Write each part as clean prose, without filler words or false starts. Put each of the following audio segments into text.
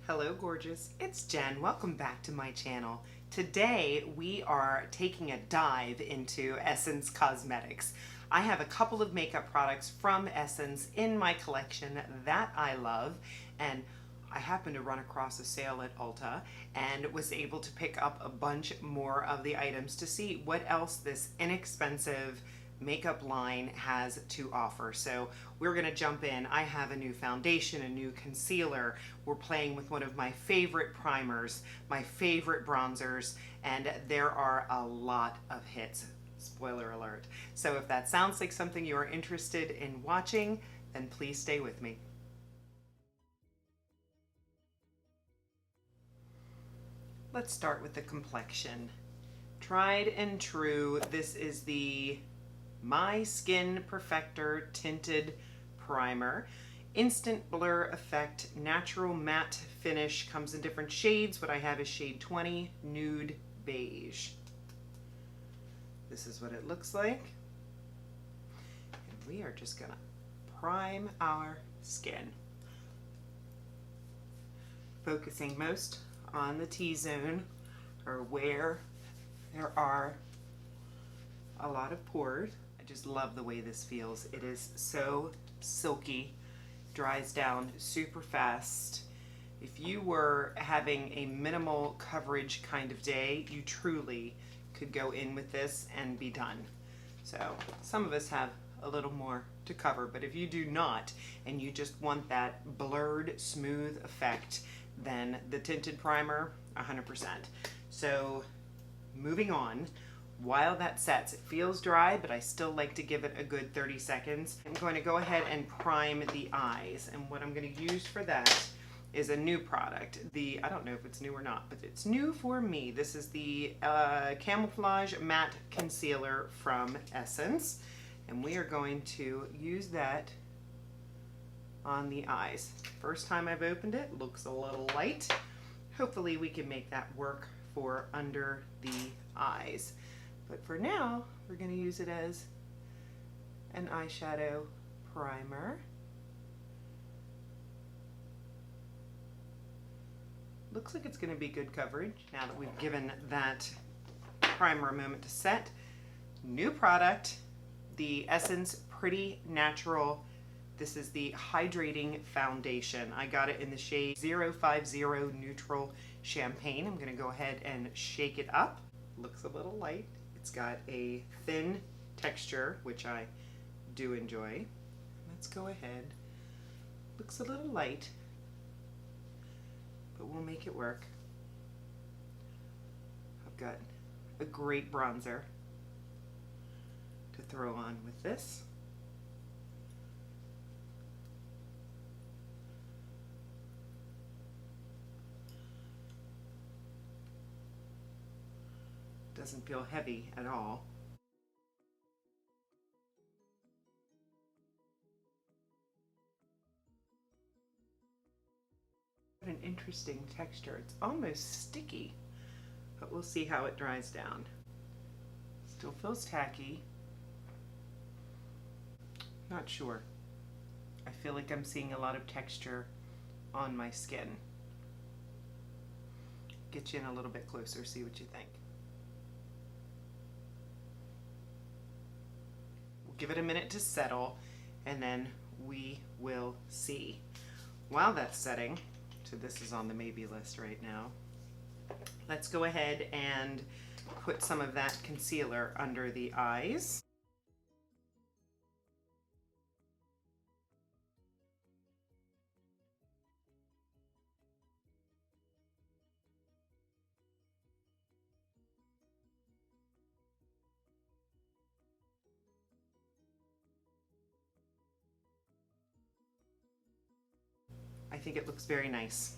Hello gorgeous, it's Jen. Welcome back to my channel. Today we are taking a dive into Essence Cosmetics. I have a couple of makeup products from Essence in my collection that I love, and I happened to run across a sale at Ulta and was able to pick up a bunch more of the items to see what else this inexpensive makeup line has to offer. So we're gonna jump in. I have a new foundation, a new concealer. We're playing with one of my favorite primers, my favorite bronzers, and there are a lot of hits. Spoiler alert. So if that sounds like something you are interested in watching, then please stay with me. Let's start with the complexion. Tried and true, this is the My Skin Perfector Tinted Primer. Instant blur effect, natural matte finish, comes in different shades. What I have is shade 20, Nude Beige. This is what it looks like. And we are just gonna prime our skin. Focusing most on the T-zone, or where there are a lot of pores. I just love the way this feels. It is so silky, dries down super fast. If you were having a minimal coverage kind of day, you truly could go in with this and be done. So some of us have a little more to cover, but if you do not and you just want that blurred smooth effect, then the tinted primer 100%. So moving on, while that sets, it feels dry, but I still like to give it a good 30 seconds. I'm going to go ahead and prime the eyes, and what I'm going to use for that is a new product. I don't know if it's new or not, but it's new for me. This is the Camouflage Matte Concealer from Essence, and we are going to use that on the eyes. First time I've opened it, looks a little light. Hopefully we can make that work for under the eyes. But for now, we're going to use it as an eyeshadow primer. Looks like it's going to be good coverage now that we've given that primer a moment to set. New product, the Essence Pretty Natural. This is the Hydrating Foundation. I got it in the shade 050 Neutral Champagne. I'm going to go ahead and shake it up. Looks a little light. It's got a thin texture, which I do enjoy. Let's go ahead. Looks a little light, but we'll make it work. I've got a great bronzer to throw on with this. Doesn't feel heavy at all. What an interesting texture. It's almost sticky, but we'll see how it dries down. Still feels tacky. Not sure. I feel like I'm seeing a lot of texture on my skin. Get you in a little bit closer, see what you think. Give it a minute to settle, and then we will see. While that's setting, so this is on the maybe list right now, let's go ahead and put some of that concealer under the eyes. I think it looks very nice.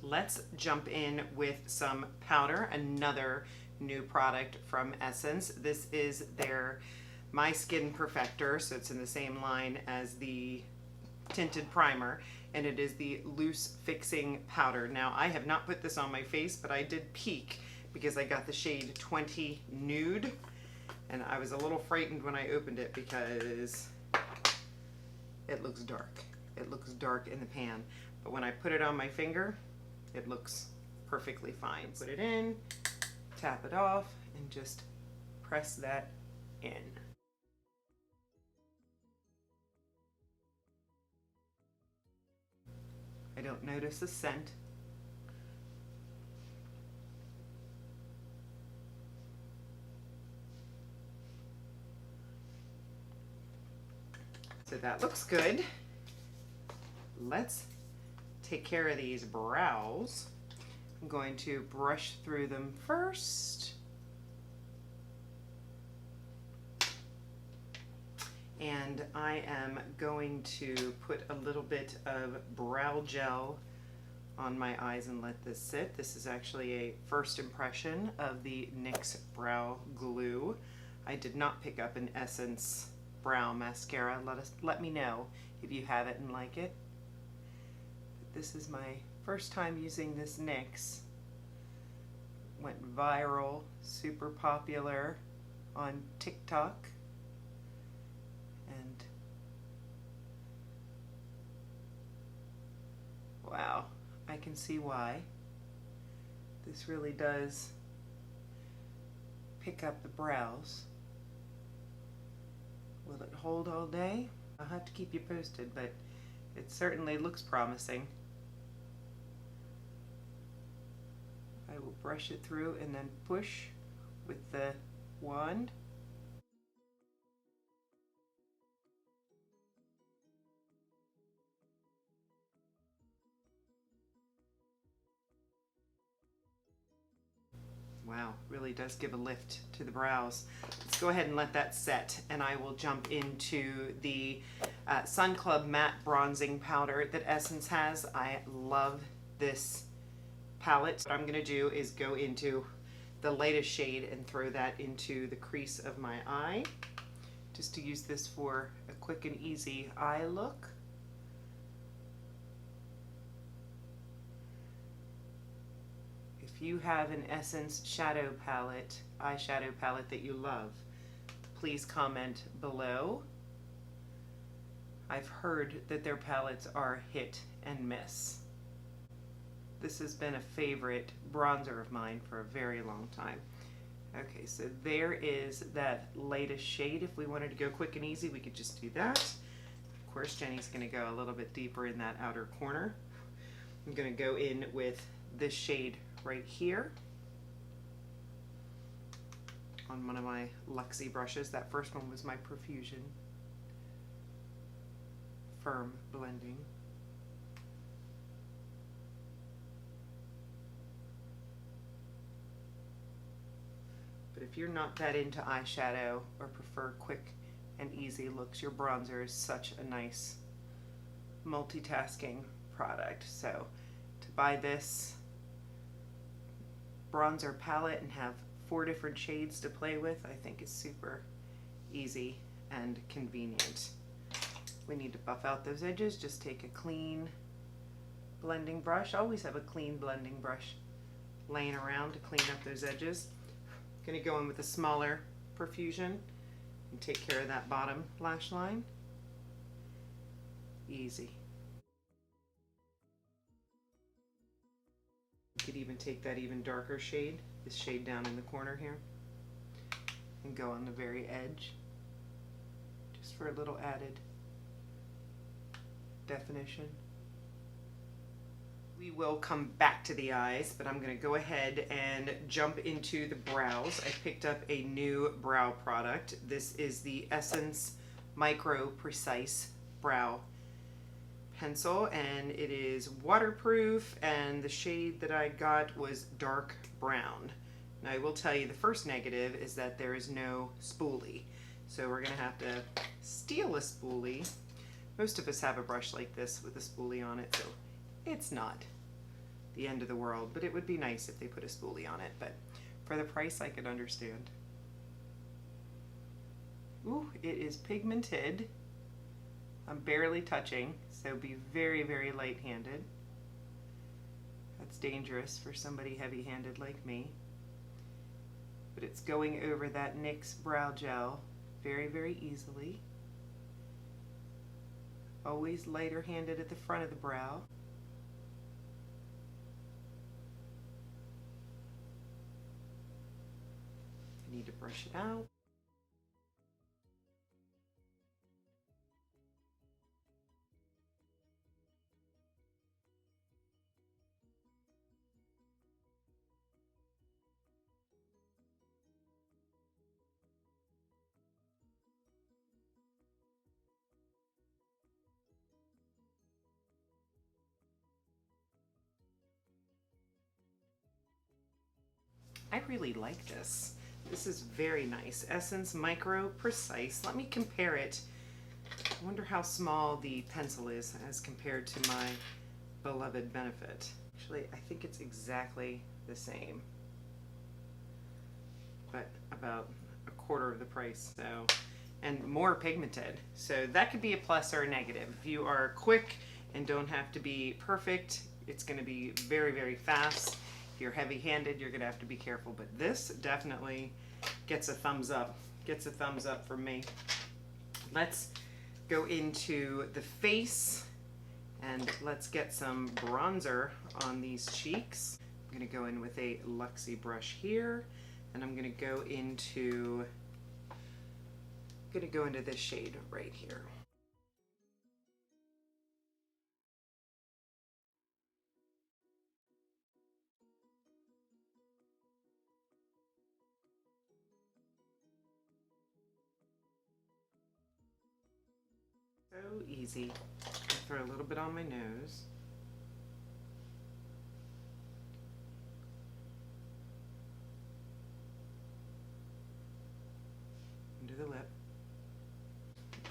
Let's jump in with some powder, another new product from Essence. This is their My Skin Perfector, so it's in the same line as the tinted primer, and it is the loose fixing powder. Now I have not put this on my face, but I did peek because I got the shade 20 Nude, and I was a little frightened when I opened it because it looks dark. It looks dark in the pan, but when I put it on my finger, it looks perfectly fine. Put it in, tap it off, and just press that in. I don't notice a scent. So that looks good. Let's take care of these brows. I'm going to brush through them first. And I am going to put a little bit of brow gel on my eyes and let this sit. This is actually a first impression of the NYX Brow Glue. I did not pick up an Essence brow mascara. Let me know if you have it and like it. But this is my first time using this NYX. Went viral, super popular on TikTok. And wow, I can see why. This really does pick up the brows. Will it hold all day? I'll have to keep you posted, but it certainly looks promising. I will brush it through and then push with the wand. Wow, really does give a lift to the brows. Let's go ahead and let that set, and I will jump into the Sun Club Matte Bronzing Powder that Essence has. I love this palette. What I'm going to do is go into the latest shade and throw that into the crease of my eye, just to use this for a quick and easy eye look. If you have an Essence shadow palette, eyeshadow palette that you love, please comment below. I've heard that their palettes are hit and miss. This has been a favorite bronzer of mine for a very long time. Okay, so there is that latest shade. If we wanted to go quick and easy, we could just do that. Of course, Jenny's going to go a little bit deeper in that outer corner. I'm going to go in with this shade right here on one of my Luxie brushes. That first one was my Profusion Firm Blending. But if you're not that into eyeshadow or prefer quick and easy looks, your bronzer is such a nice multitasking product. So to buy this bronzer palette and have 4 different shades to play with, I think is super easy and convenient. We need to buff out those edges. Just take a clean blending brush. Always have a clean blending brush laying around to clean up those edges. I'm going to go in with a smaller Profusion and take care of that bottom lash line. Easy. You could even take that even darker shade, this shade down in the corner here, and go on the very edge, just for a little added definition. We will come back to the eyes, but I'm going to go ahead and jump into the brows. I picked up a new brow product. This is the Essence Micro Precise Brow Pencil, and it is waterproof, and the shade that I got was dark brown. Now I will tell you the first negative is that there is no spoolie, so we're going to have to steal a spoolie. Most of us have a brush like this with a spoolie on it, so it's not the end of the world, but it would be nice if they put a spoolie on it, but for the price I could understand. Ooh, it is pigmented. I'm barely touching, so be very, very light-handed. That's dangerous for somebody heavy-handed like me. But it's going over that NYX brow gel very, very easily. Always lighter-handed at the front of the brow. need to brush it out. I really like this. This is very nice. Essence Micro Precise. Let me compare it. I wonder how small the pencil is as compared to my beloved Benefit. Actually, I think it's exactly the same, but about a quarter of the price, so, and more pigmented. So that could be a plus or a negative. If you are quick and don't have to be perfect, it's going to be very, very fast. If you're heavy-handed, you're going to have to be careful, but this definitely gets a thumbs up. Gets a thumbs up from me. Let's go into the face and let's get some bronzer on these cheeks. I'm going to go in with a Luxie brush here, and I'm going to go into this shade right here. So easy. I'll throw a little bit on my nose. Under the lip.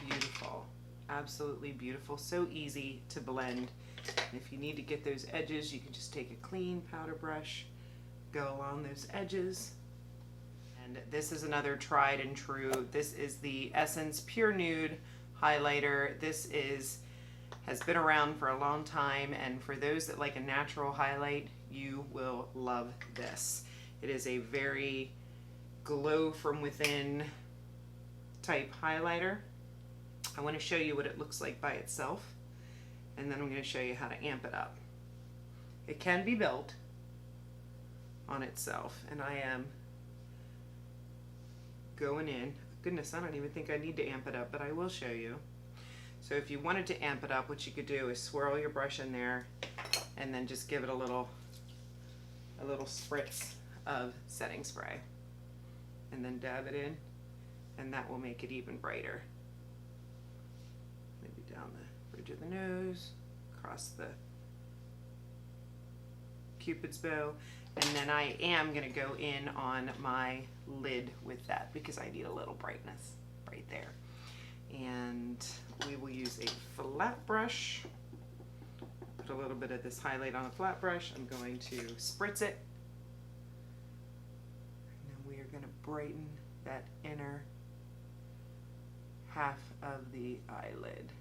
Beautiful. Absolutely beautiful. So easy to blend. And if you need to get those edges, you can just take a clean powder brush, go along those edges. And this is another tried and true. This is the Essence Pure Nude highlighter. This has been around for a long time, and for those that like a natural highlight, you will love this. It is a very glow from within type highlighter. I want to show you what it looks like by itself, and then I'm going to show you how to amp it up. It can be built on itself, and I am going in. Goodness, I don't even think I need to amp it up, but I will show you. So if you wanted to amp it up, what you could do is swirl your brush in there and then just give it a little spritz of setting spray and then dab it in, and that will make it even brighter. Maybe down the bridge of the nose, across the Cupid's bow, and then I am going to go in on my lid with that because I need a little brightness right there. And we will use a flat brush. Put a little bit of this highlight on a flat brush. I'm going to spritz it. And then we are going to brighten that inner half of the eyelid.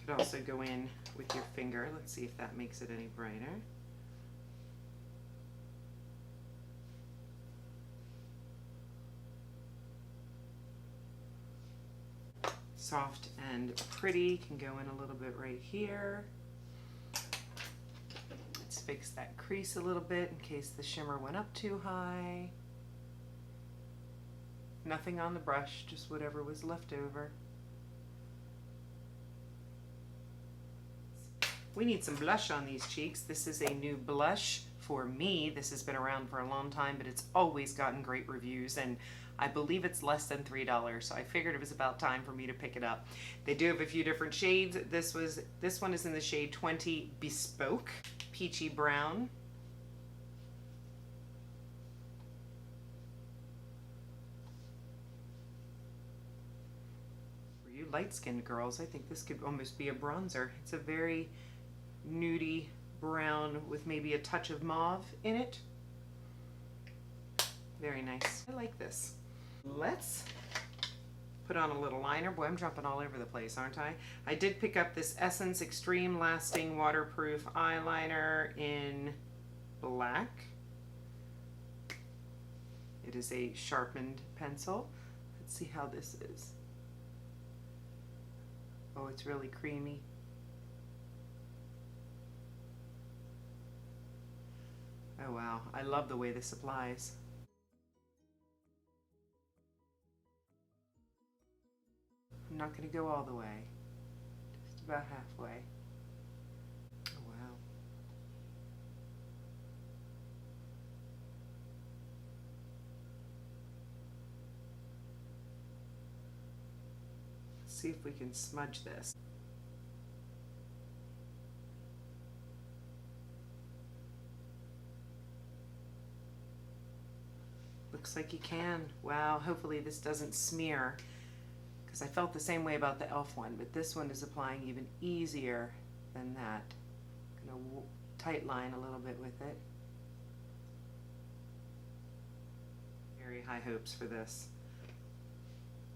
Could also go in with your finger. Let's see if that makes it any brighter. Soft and pretty can go in a little bit right here. Let's fix that crease a little bit in case the shimmer went up too high. Nothing on the brush, just whatever was left over. We need some blush on these cheeks. This is a new blush for me. This has been around for a long time, but it's always gotten great reviews, and I believe it's less than $3, so I figured it was about time for me to pick it up. They do have a few different shades. This one is in the shade 20 Bespoke, Peachy Brown. For you light-skinned girls, I think this could almost be a bronzer. It's a very nudie brown with maybe a touch of mauve in it. Very nice. I like this. Let's put on a little liner. Boy, I'm jumping all over the place, aren't I? I did pick up this Essence Extreme Lasting Waterproof Eyeliner in black. It is a sharpened pencil. Let's see how this is. Oh, it's really creamy. Oh wow, I love the way this applies. I'm not going to go all the way, just about halfway. Oh wow. Let's see if we can smudge this. Looks like you can. Wow, hopefully this doesn't smear, because I felt the same way about the e.l.f. one, but this one is applying even easier than that. I'm going to tight line a little bit with it. Very high hopes for this.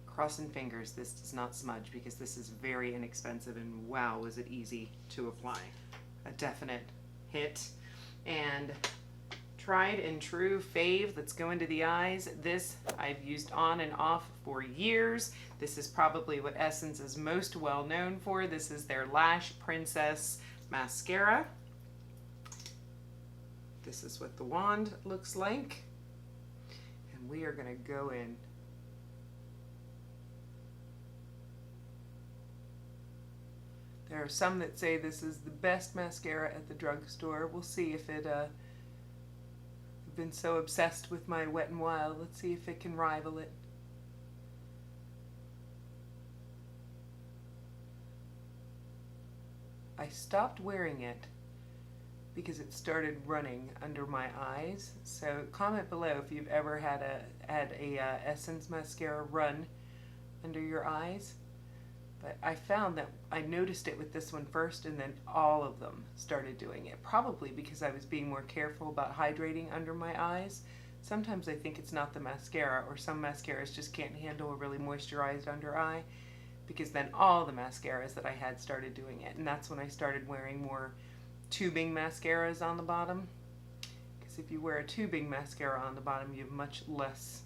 Crossing fingers this does not smudge, because this is very inexpensive, and wow, was it easy to apply. A definite hit. And tried and true fave that's going to the eyes. This I've used on and off for years. This is probably what Essence is most well known for. This is their Lash Princess Mascara. This is what the wand looks like. And we are going to go in. There are some that say this is the best mascara at the drugstore. We'll see if it been so obsessed with my Wet n Wild. Let's see if it can rival it. I stopped wearing it because it started running under my eyes. So comment below if you've ever had a Essence mascara run under your eyes. But I found that I noticed it with this one first, and then all of them started doing it. Probably because I was being more careful about hydrating under my eyes. Sometimes I think it's not the mascara, or some mascaras just can't handle a really moisturized under eye, because then all the mascaras that I had started doing it. And that's when I started wearing more tubing mascaras on the bottom. Because if you wear a tubing mascara on the bottom, you have much less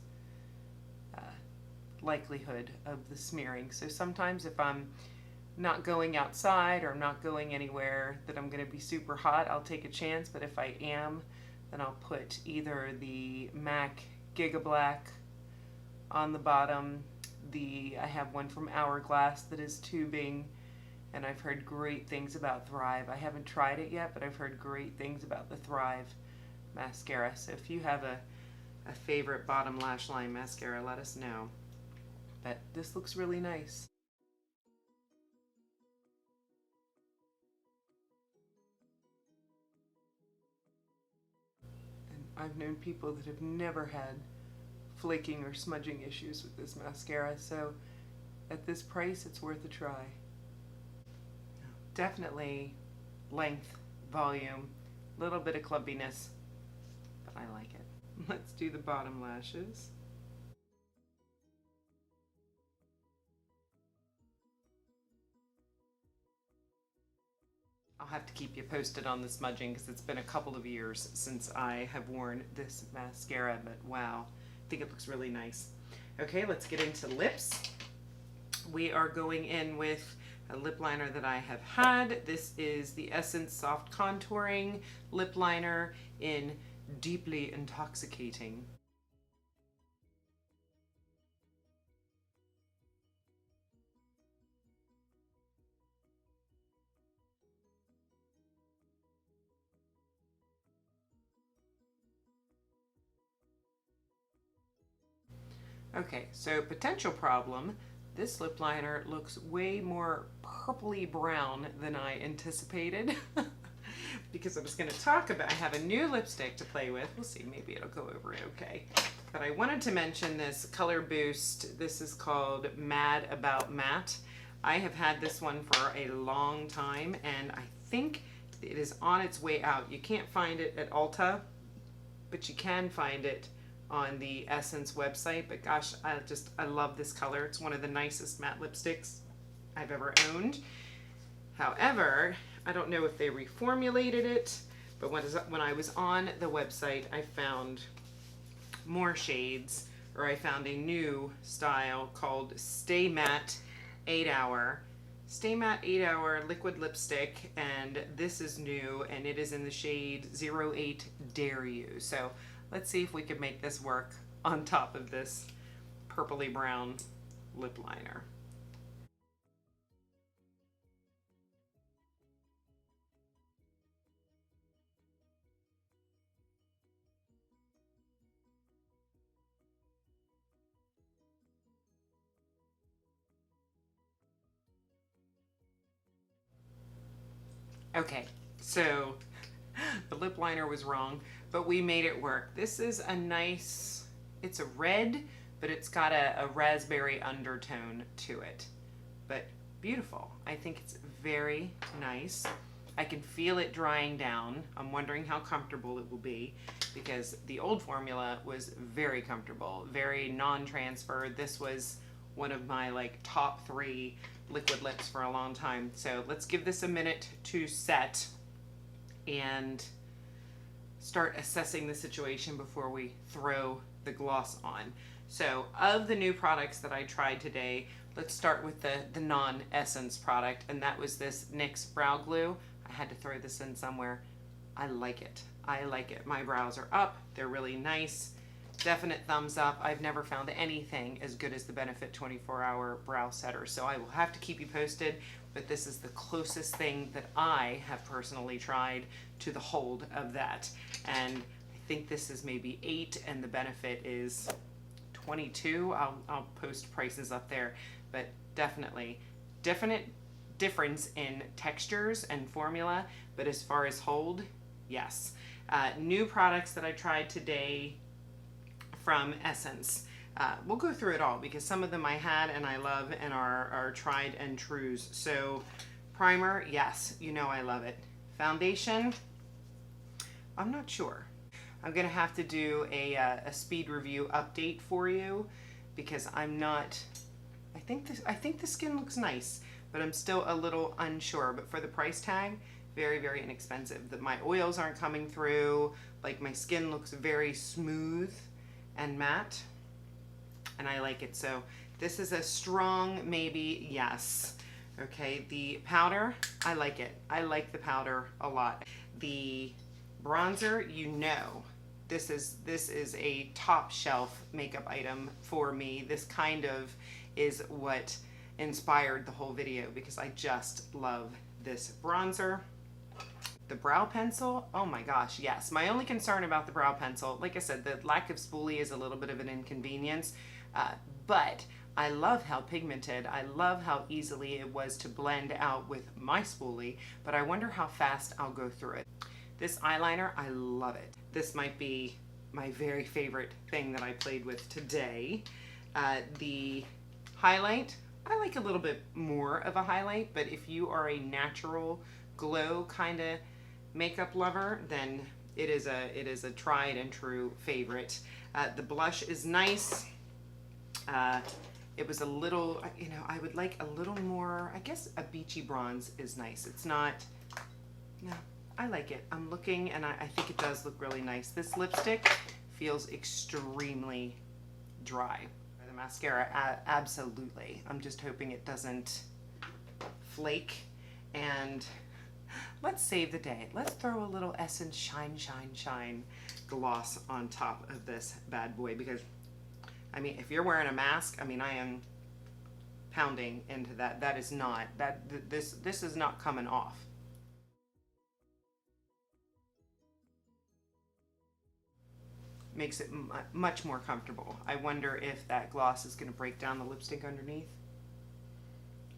likelihood of the smearing. So sometimes if I'm not going outside or I'm not going anywhere that I'm going to be super hot, I'll take a chance. But if I am, then I'll put either the MAC Giga Black on the bottom. I have one from Hourglass that is tubing, and I've heard great things about Thrive. I haven't tried it yet, but I've heard great things about the Thrive mascara. So if you have a favorite bottom lash line mascara, let us know. But this looks really nice. And I've known people that have never had flaking or smudging issues with this mascara, so at this price it's worth a try. Definitely length, volume, a little bit of clumpiness, but I like it. Let's do the bottom lashes. I'll have to keep you posted on the smudging, because it's been a couple of years since I have worn this mascara, but wow, I think it looks really nice. Okay, let's get into lips. We are going in with a lip liner that I have had. This is the Essence Soft Contouring Lip Liner in Deeply Intoxicating. Okay, so potential problem. This lip liner looks way more purpley brown than I anticipated. Because I was going to talk about, I have a new lipstick to play with. We'll see, maybe it'll go over okay. But I wanted to mention this Color Boost. This is called Mad About Matte. I have had this one for a long time, and I think it is on its way out. You can't find it at Ulta, but you can find it on the Essence website. But gosh, I love this color. It's one of the nicest matte lipsticks I've ever owned. However, I don't know if they reformulated it, but when I was on the website, I found more shades, or I found a new style called Stay Matte 8 Hour. Stay Matte 8 Hour Liquid Lipstick, and this is new, and it is in the shade 08 Dare You. So let's see if we can make this work on top of this purpley brown lip liner. Okay, so the lip liner was wrong, but we made it work. This is a nice, it's a red, but it's got a raspberry undertone to it. But beautiful. I think it's very nice. I can feel it drying down. I'm wondering how comfortable it will be, because the old formula was very comfortable, very non-transfer. This was one of my like top 3 liquid lips for a long time. So let's give this a minute to set and start assessing the situation before we throw the gloss on. So of the new products that I tried today, let's start with the non-essence product, and that was this NYX Brow Glue. I had to throw this in somewhere. I like it. I like it. My brows are up. They're really nice. Definite thumbs up. I've never found anything as good as the Benefit 24-Hour Brow Setter, so I will have to keep you posted, but this is the closest thing that I have personally tried to the hold of that. And I think this is maybe 8 and the Benefit is 22. I'll post prices up there, but definitely definite difference in textures and formula, but as far as hold, yes. New products that I tried today from Essence. We'll go through it all because some of them I had and I love and are tried and trues. So primer, yes, you know I love it. Foundation, I'm not sure. I'm gonna have to do a speed review update for you because I'm not, I think the skin looks nice, but I'm still a little unsure. But for the price tag, very, very inexpensive. That my oils aren't coming through, like my skin looks very smooth and matte, and I like it. So this is a strong maybe yes. Okay, the powder, I like it. I like the powder a lot. The bronzer, you know, this is a top shelf makeup item for me. This kind of is what inspired the whole video because I just love this bronzer. The brow pencil, oh my gosh, yes. My only concern about the brow pencil, like I said, the lack of spoolie is a little bit of an inconvenience, but I love how pigmented, I love how easily it was to blend out with my spoolie, but I wonder how fast I'll go through it. This eyeliner, I love it. This might be my very favorite thing that I played with today. The highlight, I like a little bit more of a highlight, but if you are a natural glow kind of makeup lover, then it is a tried and true favorite. The blush is nice. It was a little, you know, I would like a little more, I guess a beachy bronze is nice. It's not, no, I like it. I'm looking and I think it does look really nice. This lipstick feels extremely dry. The mascara, absolutely. I'm just hoping it doesn't flake. And let's save the day. Let's throw a little Essence Shine, Shine, Shine gloss on top of this bad boy because, I mean, if you're wearing a mask, I mean, I am pounding into that. That is not, this is not coming off. Makes it much more comfortable. I wonder if that gloss is going to break down the lipstick underneath.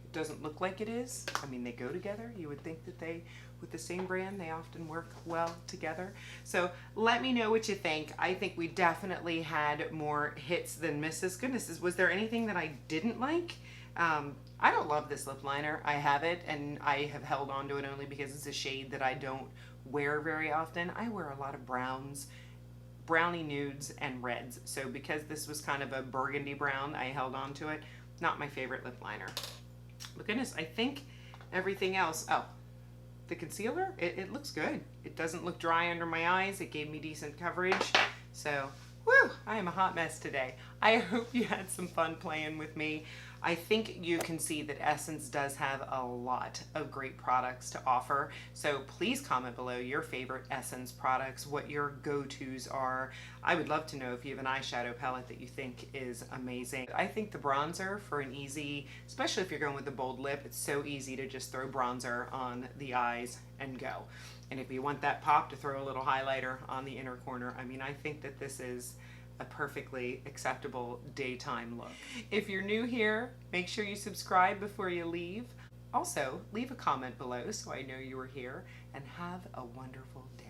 It doesn't look like it is. I mean, they go together. You would think that they, with the same brand, they often work well together. So let me know what you think. I think we definitely had more hits than misses. Goodness, was there anything that I didn't like? I don't love this lip liner. I have it and I have held on to it only because it's a shade that I don't wear very often. I wear a lot of browns, brownie nudes, and reds. So because this was kind of a burgundy brown, I held on to it. Not my favorite lip liner. But goodness, I think everything else, oh, the concealer, it looks good. It doesn't look dry under my eyes. It gave me decent coverage. So Woo! I am a hot mess today. I hope you had some fun playing with me. I think you can see that Essence does have a lot of great products to offer. So please comment below your favorite Essence products, what your go-tos are. I would love to know if you have an eyeshadow palette that you think is amazing. I think the bronzer for an easy, especially if you're going with a bold lip, it's so easy to just throw bronzer on the eyes and go. And if you want that pop, to throw a little highlighter on the inner corner. I mean, I think that this is a perfectly acceptable daytime look. If you're new here, make sure you subscribe before you leave. Also, leave a comment below so I know you were here, and have a wonderful day.